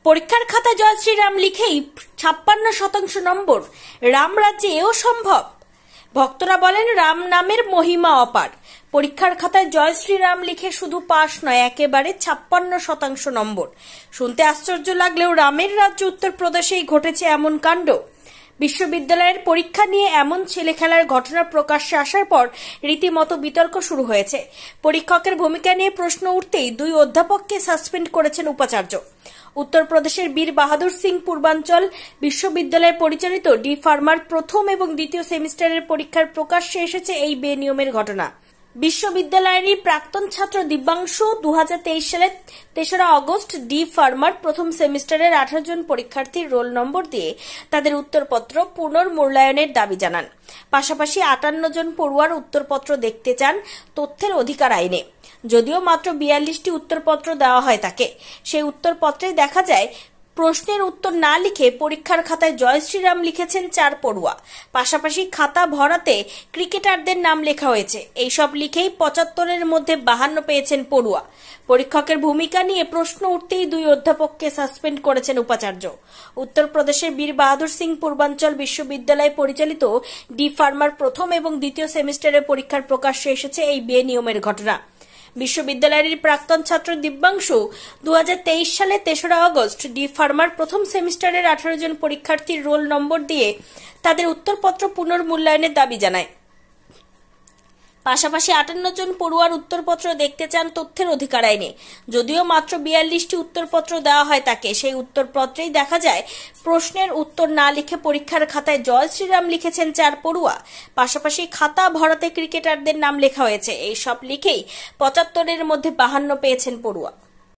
পরীক্ষার খাতায় জয় শ্রীরাম লিখেই 56% নম্বর। রাম রাজ্যে এও সম্ভব? ভক্তরা বলেন রাম নামের মহিমা অপার। পরীক্ষার খাতায় জয় শ্রীরাম লিখে শুধু পাশ নয়, একেবারে 56% নম্বর। শুনতে আশ্চর্য লাগলেও রামের রাজ্য উত্তরপ্রদেশেই ঘটেছে এমন কাণ্ড। বিশ্ববিদ্যালয়ের পরীক্ষা নিয়ে এমন ছেলেখেলার ঘটনা প্রকাশ্যে আসার পর রীতিমতো বিতর্ক শুরু হয়েছে। পরীক্ষকের ভূমিকা নিয়ে প্রশ্ন উঠতেই 2 অধ্যাপককে সাসপেন্ড করেছেন উপাচার্য। উত্তরপ্রদেশের বীর বাহাদুর সিং পূর্বাঞ্চল বিশ্ববিদ্যালয় পরিচালিত ডি ফার্মার প্রথম এবং দ্বিতীয় সেমিস্টারের পরীক্ষার প্রকাশ্যে এসেছে এই বেনিয়মের ঘটনা। বিশ্ববিদ্যালয়েরই প্রাক্তন ছাত্র দিব্যাংশু 2023 সালের 3রা আগস্ট ডি ফার্মার প্রথম সেমিস্টারের 18 জন পরীক্ষার্থীর রোল নম্বর দিয়ে তাদের উত্তরপত্র পুনর্মূল্যায়নের দাবি জানান। পাশাপাশি 58 জন পড়ুয়ার উত্তরপত্র দেখতে চান তথ্যের অধিকার আইনে। যদিও মাত্র 42টি উত্তরপত্র দেওয়া হয় তাকে, সেই উত্তরপত্রে দেখা যায় প্রশ্নের উত্তর না লিখে পরীক্ষার খাতায় জয় শ্রীরাম লিখেছেন 4 পড়ুয়া। পাশাপাশি খাতা ভরাতে ক্রিকেটারদের নাম লেখা হয়েছে। এইসব লিখেই 75-এর মধ্যে 52 পেয়েছেন পড়ুয়া। পরীক্ষকের ভূমিকা নিয়ে প্রশ্ন উঠতেই 2 অধ্যাপককে সাসপেন্ড করেছেন উপাচার্য। উত্তরপ্রদেশের বীর বাহাদুর সিং পূর্বাঞ্চল বিশ্ববিদ্যালয় পরিচালিত ডি ফার্মার প্রথম এবং দ্বিতীয় সেমিস্টারের পরীক্ষার প্রকাশ্যে এসেছে এই বেনিয়মের ঘটনা। বিশ্ববিদ্যালয়ের প্রাক্তন ছাত্র দিব্যাংশু 2023 সালে 3রা আগস্ট ডি ফার্মার প্রথম সেমিস্টারের 18 জন পরীক্ষার্থীর রোল নম্বর দিয়ে তাদের উত্তরপত্র পুনর্মূল্যায়নের দাবি জানায়। পাশাপাশি 58 জন পড়ুয়ার উত্তরপত্র দেখতে চান তথ্যের অধিকার আইনে। যদিও মাত্র 42টি উত্তরপত্র দেওয়া হয় তাকে, সেই উত্তরপত্রেই দেখা যায় প্রশ্নের উত্তর না লিখে পরীক্ষার খাতায় জয় শ্রীরাম লিখেছেন 4 পড়ুয়া। পাশাপাশি খাতা ভরাতে ক্রিকেটারদের নাম লেখা হয়েছে। এই সব লিখেই 75-এর মধ্যে 52 পেয়েছেন পড়ুয়া।